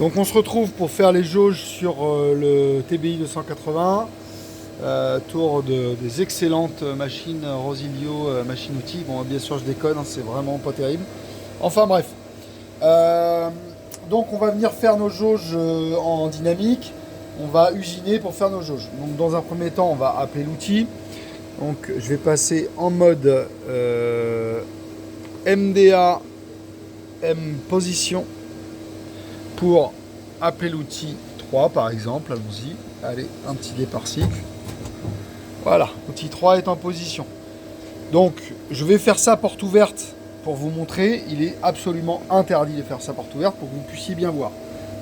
Donc on se retrouve pour faire les jauges sur le TBI 280, tour des excellentes machines Rosilio, machine-outil. Bon, bien sûr je déconne, hein, c'est vraiment pas terrible. Enfin bref. Euh, donc on va venir faire nos jauges en dynamique. On va usiner pour faire nos jauges. Donc dans un premier temps, on va appeler l'outil. Donc je vais passer en mode MDA M position pour appeler l'outil 3 par exemple. Allons-y. Allez, un petit départ cycle. Voilà, outil 3 est en position. Donc je vais faire ça porte ouverte pour vous montrer. Il est absolument interdit de faire ça porte ouverte pour que vous puissiez bien voir.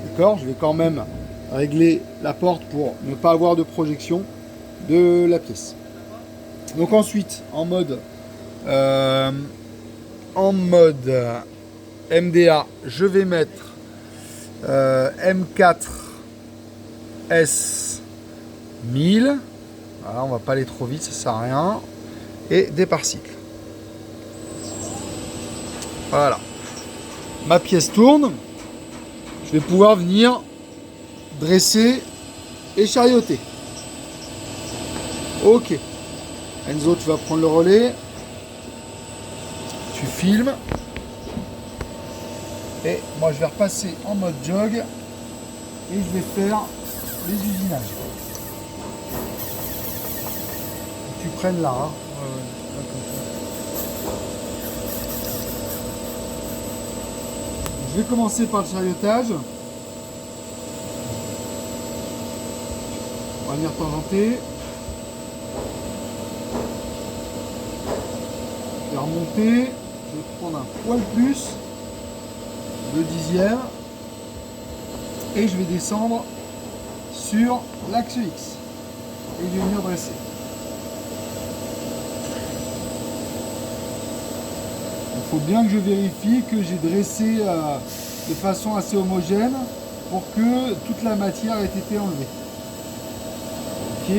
D'accord? Je vais quand même régler la porte pour ne pas avoir de projection de la pièce. Donc ensuite, euh, en mode MDA, je vais mettre M4S 1000. Voilà, on va pas aller trop vite, ça sert à rien. Et départ cycle. Voilà. Ma pièce tourne. Je vais pouvoir venir dresser et charioter. Ok. Enzo, tu vas prendre le relais. Tu filmes. Et moi, je vais repasser en mode jog. Et je vais faire les usinages. Tu prennes là. Hein. Je vais commencer par le chariotage. On va venir tangenter. Je vais remonter. Je vais prendre un poil plus. Le dixième. Et je vais descendre sur l'axe X. Et je vais venir dresser. Il faut bien que je vérifie que j'ai dressé de façon assez homogène pour que toute la matière ait été enlevée. Ok.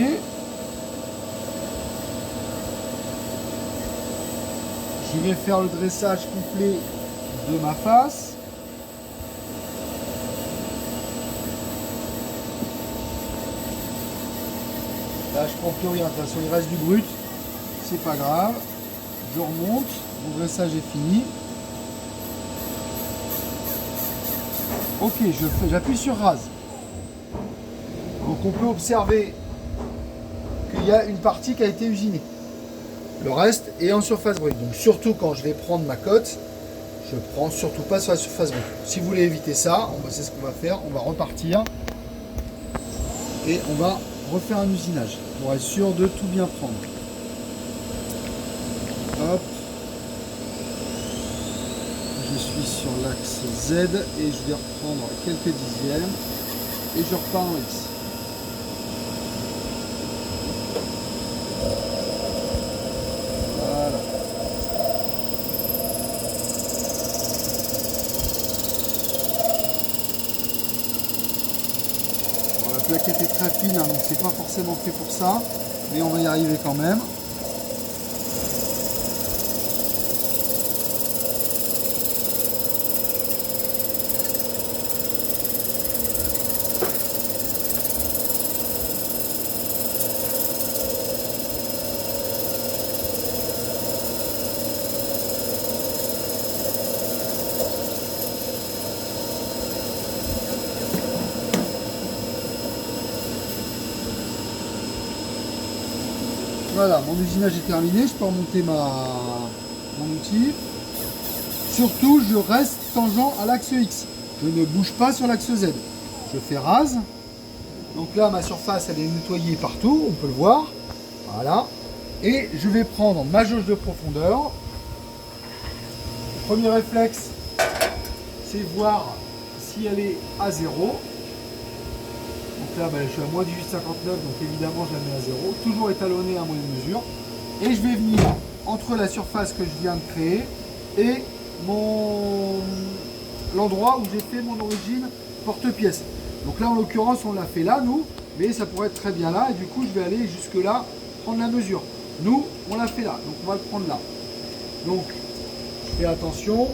Je vais faire le dressage complet de ma face. Là, je prends plus rien. De toute façon, il reste du brut. C'est pas grave. Je remonte. Mon dressage est fini. Ok, j'appuie sur rase. Donc on peut observer qu'il y a une partie qui a été usinée. Le reste est en surface brute. Donc surtout quand je vais prendre ma cote, je prends surtout pas sur la surface brute. Si vous voulez éviter ça, c'est ce qu'on va faire. On va repartir et on va refaire un usinage pour être sûr de tout bien prendre. Hop. Je suis sur l'axe Z et je vais reprendre quelques dixièmes et je repars en X. Voilà. Bon, la plaquette est très fine, hein, donc c'est pas forcément fait pour ça, mais on va y arriver quand même. Voilà, mon usinage est terminé, je peux remonter mon outil. Surtout, je reste tangent à l'axe X. Je ne bouge pas sur l'axe Z. Je fais rase. Donc là, ma surface, elle est nettoyée partout, on peut le voir. Voilà. Et je vais prendre ma jauge de profondeur. Premier réflexe, c'est voir si elle est à 0. Donc là, je suis à moins 18,59, donc évidemment, je la mets à 0. Toujours étalonné à moyenne mesure. Et je vais venir entre la surface que je viens de créer et l'endroit où j'ai fait mon origine porte-pièce. Donc là, en l'occurrence, on l'a fait là, nous, mais ça pourrait être très bien là. Et du coup, je vais aller jusque là, prendre la mesure. Nous, on l'a fait là, donc on va le prendre là. Donc, je fais attention.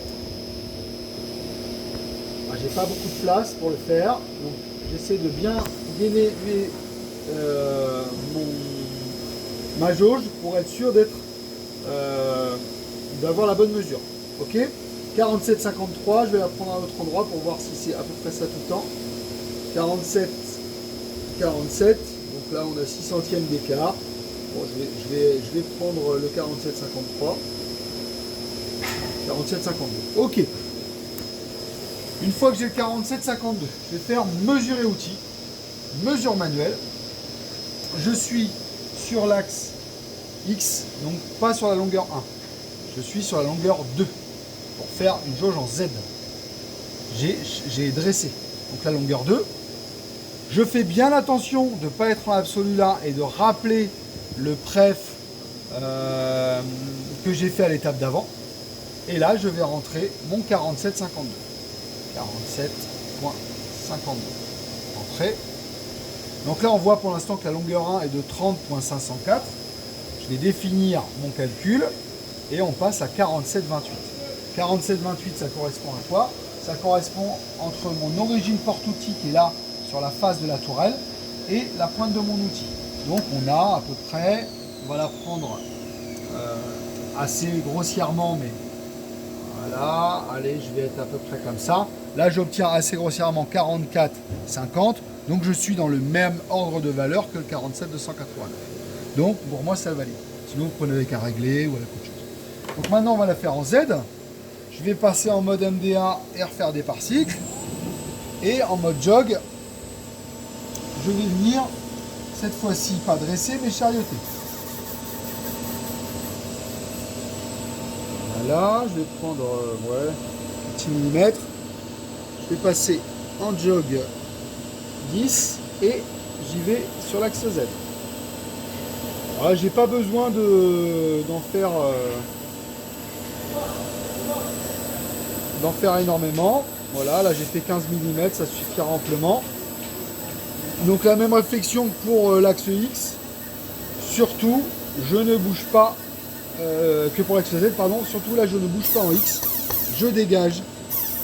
j'ai pas beaucoup de place pour le faire, donc j'essaie de bien gainer ma jauge pour être sûr d'avoir la bonne mesure. Ok, 47,53, je vais la prendre à un autre endroit pour voir si c'est à peu près ça tout le temps. 47, donc là on a 6 centièmes d'écart. Bon, je vais prendre le 47,53. 47,52. Ok. Une fois que j'ai le 47,52, je vais faire mesurer outil, mesure manuelle. Je suis sur l'axe X, donc pas sur la longueur 1. Je suis sur la longueur 2 pour faire une jauge en Z. J'ai dressé. Donc la longueur 2. Je fais bien attention de ne pas être en absolu là et de rappeler le pref que j'ai fait à l'étape d'avant. Et là, je vais rentrer mon 47,52. 47,52. Entrée. Donc là, on voit pour l'instant que la longueur 1 est de 30,504. Je vais définir mon calcul et on passe à 47,28. 47,28, ça correspond à quoi? Ça correspond entre mon origine porte-outil qui est là sur la face de la tourelle et la pointe de mon outil. Donc on a à peu près, on va la prendre assez grossièrement, mais voilà, allez, je vais être à peu près comme ça. Là, j'obtiens assez grossièrement 44,50. Donc, je suis dans le même ordre de valeur que le 47,289. Donc, pour moi, ça valide. Sinon, vous prenez avec un réglé ou avec autre chose. Donc, maintenant, on va la faire en Z. Je vais passer en mode MDA et refaire des par-cycles. Et en mode jog, je vais venir, cette fois-ci, pas dresser, mais charioter. Là, je vais prendre un petit millimètre. Je vais passer en jog 10 et j'y vais sur l'axe Z. Alors, j'ai pas besoin d'en faire énormément. Voilà, là j'ai fait 15 mm, ça suffira amplement. Donc la même réflexion que pour l'axe X. Surtout, je ne bouge pas. Que pour l'axe Z, pardon, surtout là je ne bouge pas en X, je dégage,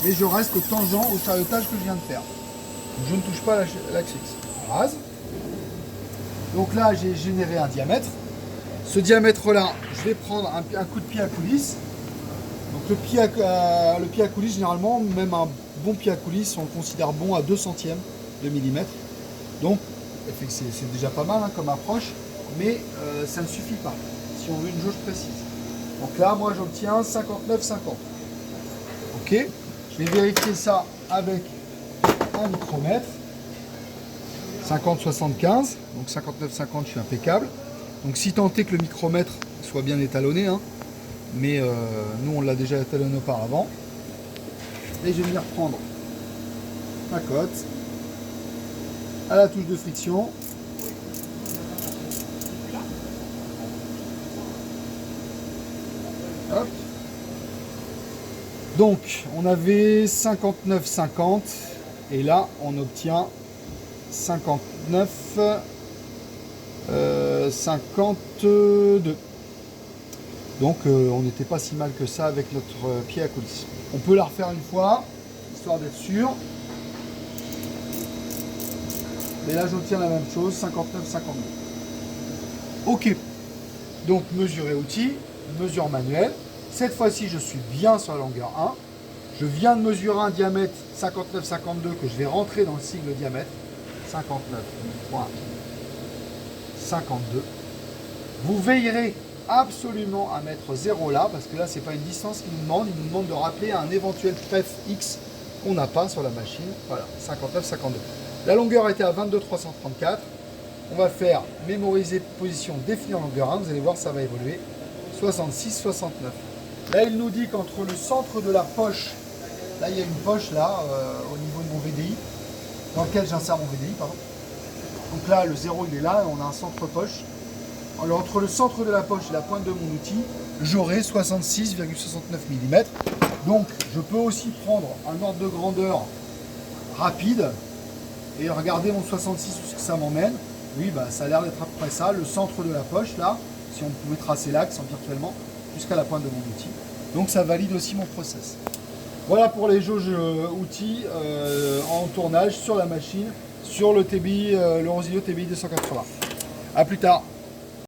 mais je reste tangent au chariotage que je viens de faire. Donc, je ne touche pas l'axe X. Rase. Donc là j'ai généré un diamètre. Ce diamètre là, je vais prendre un coup de pied à coulisse. Donc le pied à coulisse, généralement, même un bon pied à coulisse, on le considère bon à 2 centièmes de millimètre. Donc c'est déjà pas mal hein, comme approche, mais ça ne suffit pas si on veut une jauge précise. Donc là, moi, j'obtiens 59,50. Ok. Je vais vérifier ça avec un micromètre. 50,75. Donc 59,50, je suis impeccable. Donc si tant est que le micromètre soit bien étalonné, hein, mais nous, on l'a déjà étalonné auparavant. Et je vais venir prendre ma cote à la touche de friction. Hop. Donc on avait 59,50 et là on obtient 59,52. Donc on n'était pas si mal que ça avec notre pied à coulisse. On peut la refaire une fois, histoire d'être sûr. Et là j'obtiens la même chose, 59,52. Ok. Donc mesurer outil, mesure manuelle. Cette fois-ci, je suis bien sur la longueur 1. Je viens de mesurer un diamètre 59,52 que je vais rentrer dans le sigle diamètre. 59,52. Vous veillerez absolument à mettre 0 là, parce que là, ce n'est pas une distance qu'il nous demande. Il nous demande de rappeler un éventuel pref X qu'on n'a pas sur la machine. Voilà, 59,52. La longueur était à 22,334. On va faire mémoriser position définir longueur 1. Vous allez voir, ça va évoluer. 66,69. Là, il nous dit qu'entre le centre de la poche, là, il y a une poche là, au niveau de mon VDI, dans lequel j'insère mon VDI, pardon. Donc là, le 0, il est là, on a un centre poche. Alors, entre le centre de la poche et la pointe de mon outil, j'aurai 66,69 mm. Donc, je peux aussi prendre un ordre de grandeur rapide et regarder mon 66 où ça m'emmène. Oui, bah, ça a l'air d'être à peu près ça, le centre de la poche, là, si on pouvait tracer l'axe virtuellement, jusqu'à la pointe de mon outil. Donc ça valide aussi mon process. Voilà pour les jauges outils en tournage sur la machine, sur le TBI, le Rosilio TBI 280. A plus tard.